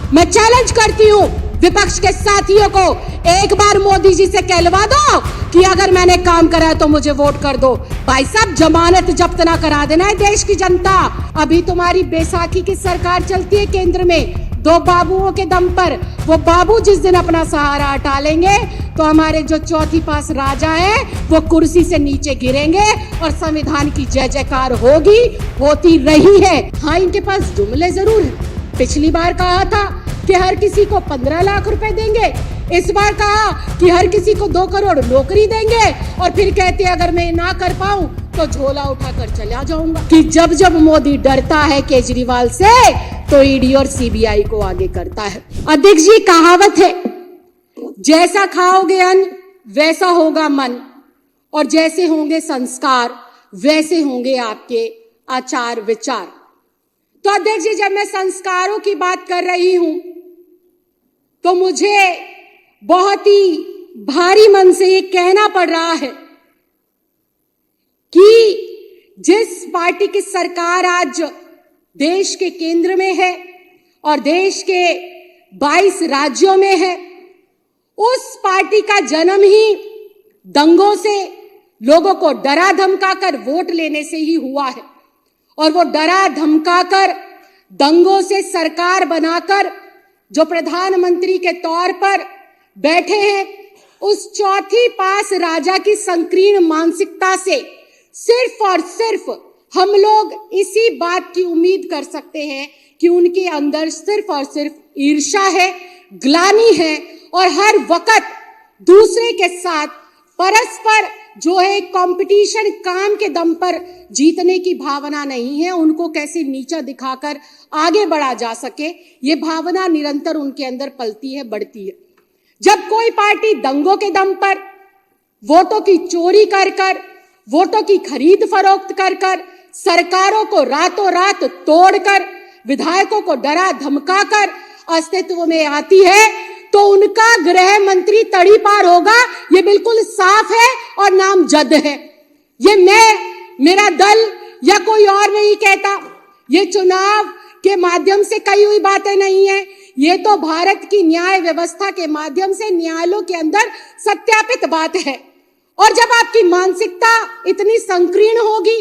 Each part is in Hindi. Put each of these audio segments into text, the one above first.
मैं चैलेंज करती हूँ विपक्ष के साथियों को, एक बार मोदी जी से कहलवा दो कि अगर मैंने काम करा तो मुझे वोट कर दो। भाई साहब, जमानत जब्त ना करा देना है देश की जनता। अभी तुम्हारी बैसाखी की सरकार चलती है केंद्र में, दो बाबुओं के दम पर। वो बाबू जिस दिन अपना सहारा हटा लेंगे तो हमारे जो चौथी पास राजा है वो कुर्सी से नीचे गिरेंगे और संविधान की जय जयकार होगी, होती रही है। हाँ, इनके पास जुमले जरूर है। पिछली बार कहा था कि हर किसी को 15 लाख रुपए देंगे, इस बार कहा कि हर किसी को 2 करोड़ नौकरी देंगे, और फिर कहते अगर मैं ना कर पाऊं तो झोला उठाकर चला जाऊंगा। कि जब जब मोदी डरता है केजरीवाल से तो ईडी और सीबीआई को आगे करता है। अध्यक्ष जी, कहावत है, जैसा खाओगे अन्न वैसा होगा मन, और जैसे होंगे संस्कार वैसे होंगे आपके आचार विचार। तो अध्यक्ष जी, जब मैं संस्कारों की बात कर रही हूं तो मुझे बहुत ही भारी मन से ये कहना पड़ रहा है कि जिस पार्टी की सरकार आज देश के केंद्र में है और देश के 22 राज्यों में है, उस पार्टी का जन्म ही दंगों से, लोगों को डरा धमकाकर वोट लेने से ही हुआ है। और वो डरा धमकाकर, दंगों से सरकार बनाकर जो प्रधानमंत्री के तौर पर बैठे हैं, उस चौथी पास राजा की संकीर्ण मानसिकता से सिर्फ और सिर्फ हम लोग इसी बात की उम्मीद कर सकते हैं कि उनके अंदर सिर्फ और सिर्फ ईर्ष्या है, ग्लानि है, और हर वक्त दूसरे के साथ परस्पर जो है कंपटीशन, काम के दम पर जीतने की भावना नहीं है। उनको कैसे नीचा दिखाकर आगे बढ़ा जा सके, ये भावना निरंतर उनके अंदर पलती है, बढ़ती है। जब कोई पार्टी दंगों के दम पर, वोटों की चोरी कर कर, वोटों की खरीद फरोख्त कर कर, सरकारों को रातों रात तोड़कर, विधायकों को डरा धमकाकर अस्तित्व में आती है, तो उनका गृह मंत्री तड़ी पार होगा, ये बिल्कुल साफ है और नामजद है। ये मेरा दल या कोई और नहीं कहता, ये चुनाव के माध्यम से कही हुई बातें नहीं है, ये तो भारत की न्याय व्यवस्था के माध्यम से न्यायालयों के अंदर सत्यापित बात है। और जब आपकी मानसिकता इतनी संकीर्ण होगी,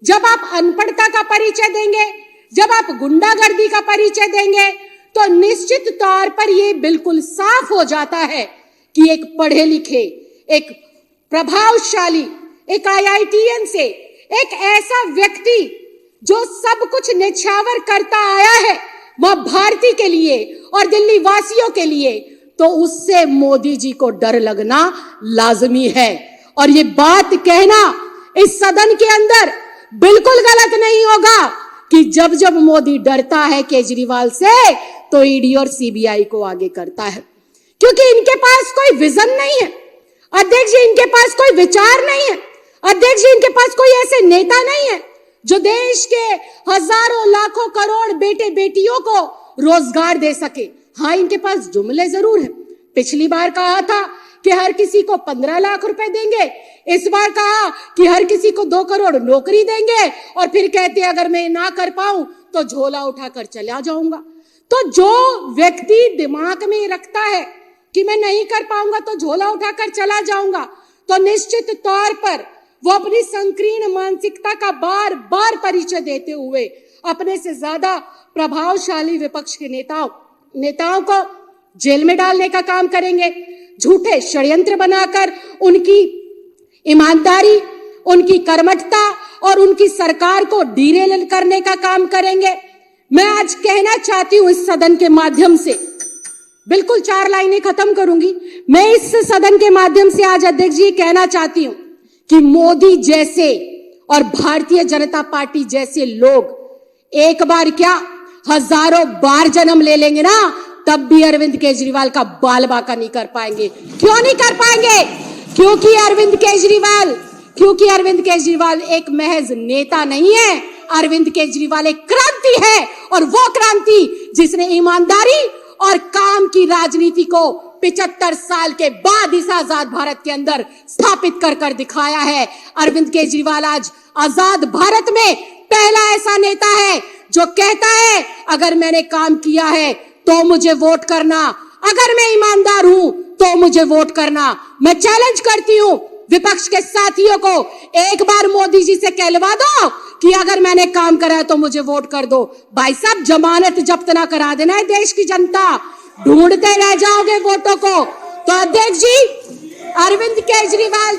जब आप अनपढ़ता का परिचय देंगे, जब आप गुंडागर्दी का परिचय देंगे, तो निश्चित तौर पर यह बिल्कुल साफ हो जाता है कि एक पढ़े लिखे, एक प्रभावशाली, एक आईआईटीएन से एक ऐसा व्यक्ति जो सब कुछ निछावर करता आया है मां भारती के लिए और दिल्ली वासियों के लिए, तो उससे मोदी जी को डर लगना लाजमी है। और ये बात कहना इस सदन के अंदर बिल्कुल गलत नहीं होगा कि जब जब मोदी डरता है केजरीवाल से तो ईडी और सीबीआई को आगे करता है, क्योंकि इनके पास कोई विजन नहीं है अध्यक्ष जी, इनके पास कोई विचार नहीं है अध्यक्ष जी, इनके पास कोई ऐसे नेता नहीं है जो देश के हजारों लाखों करोड़ बेटे बेटियों को रोजगार दे सके। हाँ, इनके पास जुमले जरूर है। पिछली बार कहा था कि हर किसी को 15 लाख रुपए देंगे, इस बार कहा कि हर किसी को 2 करोड़ नौकरी देंगे, और फिर कहते अगर मैं ना कर पाऊं तो झोला उठाकर चला जाऊंगा। तो जो व्यक्ति दिमाग में रखता है कि मैं नहीं कर पाऊंगा तो झोला उठाकर चला जाऊंगा, तो निश्चित तौर पर वो अपनी संकीर्ण मानसिकता का बार बार परिचय देते हुए अपने से ज्यादा प्रभावशाली विपक्ष के नेताओं को जेल में डालने का काम करेंगे, झूठे षड्यंत्र बनाकर उनकी ईमानदारी, उनकी कर्मठता और उनकी सरकार को डीरेल करने का काम करेंगे। मैं आज कहना चाहती हूं इस सदन के माध्यम से, बिल्कुल 4 लाइनें खत्म करूंगी। मैं इस सदन के माध्यम से आज अध्यक्ष जी कहना चाहती हूं कि मोदी जैसे और भारतीय जनता पार्टी जैसे लोग एक बार क्या हजारों बार जन्म ले लेंगे ना, तब भी अरविंद केजरीवाल का बाल बांका नहीं कर पाएंगे। क्यों नहीं कर पाएंगे? क्योंकि अरविंद केजरीवाल एक महज नेता नहीं है, अरविंद केजरीवाल एक क्रांति है, और वो क्रांति जिसने ईमानदारी और काम की राजनीति को 75 साल के बाद इस आजाद भारत के अंदर स्थापित कर दिखाया है। अरविंद केजरीवाल आज आजाद भारत में पहला ऐसा नेता है जो कहता है अगर मैंने काम किया है तो मुझे वोट करना। अगर मैं ईमानदार हूं तो मुझे वोट करना। मैं चैलेंज करती हूं विपक्ष के साथियों को, एक बार मोदी जी से कहलवा दो कि अगर मैंने काम करा तो मुझे वोट कर दो। भाई साहब, जमानत जब्त ना करा देना है देश की जनता, ढूंढते रह जाओगे वोटों को। तो अध्यक्ष जी, अरविंद केजरीवाल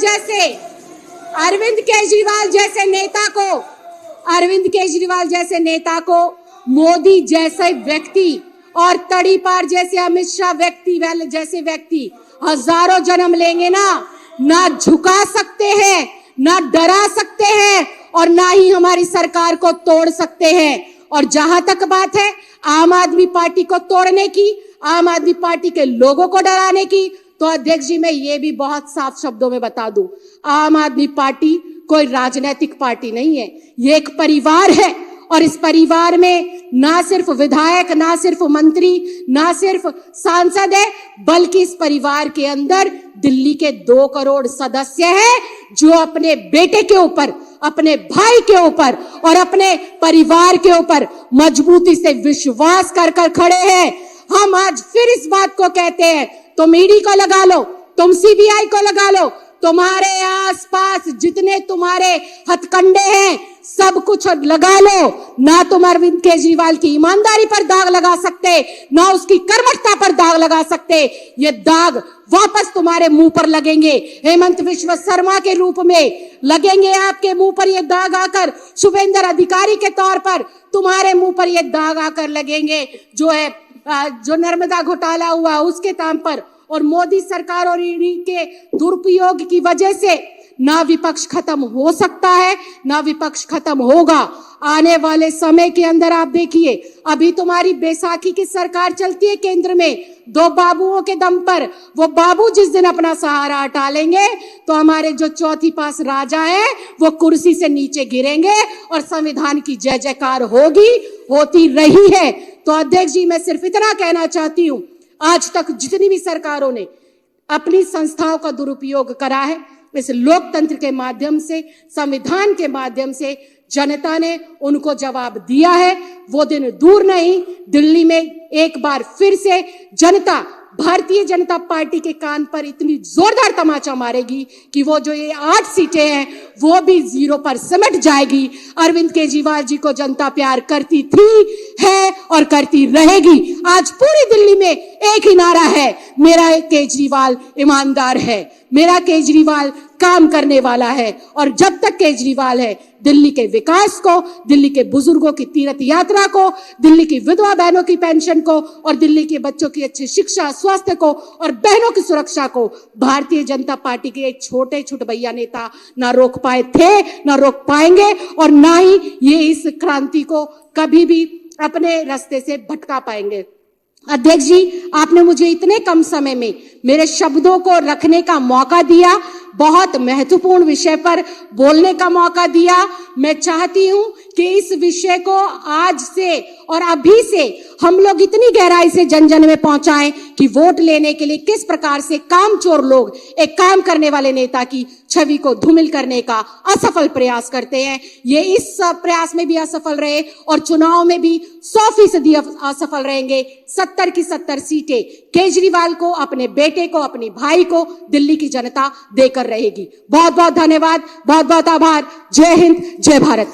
जैसे नेता को मोदी जैसे व्यक्ति और तड़ीपार जैसे अमित शाह जैसे व्यक्ति हजारों जन्म लेंगे ना झुका सकते हैं, ना डरा सकते हैं, और ना ही हमारी सरकार को तोड़ सकते हैं। और जहां तक बात है आम आदमी पार्टी को तोड़ने की, आम आदमी पार्टी के लोगों को डराने की, तो अध्यक्ष जी मैं ये भी बहुत साफ शब्दों में बता दूं, आम आदमी पार्टी कोई राजनीतिक पार्टी नहीं है, ये एक परिवार है। और इस परिवार में ना सिर्फ विधायक, ना सिर्फ मंत्री, ना सिर्फ सांसद है, बल्कि इस परिवार के अंदर दिल्ली के 2 करोड़ सदस्य हैं जो अपने बेटे के ऊपर, अपने भाई के ऊपर और अपने परिवार के ऊपर मजबूती से विश्वास कर खड़े हैं। हम आज फिर इस बात को कहते हैं, तुम ईडी को लगा लो, तुम सीबीआई को लगा लो, तुम्हारे आसपास जितने तुम्हारे हथकंडे हैं सब कुछ लगा लो, ना तुम अरविंद केजरीवाल की ईमानदारी पर दाग लगा सकते, ना उसकी कर्मठता पर दाग लगा सकते। ये दाग वापस तुम्हारे मुंह पर लगेंगे, हेमंत बिश्व शर्मा के रूप में लगेंगे आपके मुंह पर ये दाग आकर, शुभेंद्र अधिकारी के तौर पर तुम्हारे मुंह पर ये दाग आकर लगेंगे, जो नर्मदा घोटाला हुआ उसके नाम पर। और मोदी सरकार और ईडी के दुरुपयोग की वजह से ना विपक्ष खत्म हो सकता है, ना विपक्ष खत्म होगा। आने वाले समय के अंदर आप देखिए, अभी तुम्हारी बैसाखी की सरकार चलती है केंद्र में 2 बाबुओं के दम पर। वो बाबू जिस दिन अपना सहारा हटा लेंगे तो हमारे जो चौथी पास राजा है वो कुर्सी से नीचे गिरेंगे और संविधान की जय जयकार होती रही है। तो अध्यक्ष जी, मैं सिर्फ इतना कहना चाहती हूं, आज तक जितनी भी सरकारों ने अपनी संस्थाओं का दुरुपयोग करा है, इस लोकतंत्र के माध्यम से, संविधान के माध्यम से जनता ने उनको जवाब दिया है। वो दिन दूर नहीं, दिल्ली में एक बार फिर से जनता भारतीय जनता पार्टी के कान पर इतनी जोरदार तमाचा मारेगी कि वो जो ये 8 सीटें हैं वो भी 0 पर सिमट जाएगी। अरविंद केजरीवाल जी को जनता प्यार करती थी, है और करती रहेगी। आज पूरी दिल्ली में एक ही नारा है, मेरा केजरीवाल ईमानदार है, मेरा केजरीवाल काम करने वाला है। और जब तक केजरीवाल है, दिल्ली के विकास को, दिल्ली के बुजुर्गों की तीर्थ यात्रा को, दिल्ली की विधवा बहनों की पेंशन को और दिल्ली के बच्चों की अच्छी शिक्षा, स्वास्थ्य को और बहनों की सुरक्षा को भारतीय जनता पार्टी के एक छोटे छुटभैया नेता ना रोक पाए थे, ना रोक पाएंगे, और ना ही ये इस क्रांति को कभी भी अपने रास्ते से भटका पाएंगे। अध्यक्ष जी, आपने मुझे इतने कम समय में मेरे शब्दों को रखने का मौका दिया, बहुत महत्वपूर्ण विषय पर बोलने का मौका दिया। मैं चाहती हूं कि इस विषय को आज से और अभी से हम लोग इतनी गहराई से जन जन में पहुंचाएं कि वोट लेने के लिए किस प्रकार से कामचोर लोग एक काम करने वाले नेता की छवि को धूमिल करने का असफल प्रयास करते हैं। ये इस प्रयास में भी असफल रहे और चुनाव में भी 100% असफल रहेंगे। 70 की 70 सीटें केजरीवाल को, अपने बेटे को, अपने भाई को दिल्ली की जनता देकर रहेगी। बहुत बहुत धन्यवाद, बहुत बहुत आभार। जय हिंद, जय भारत।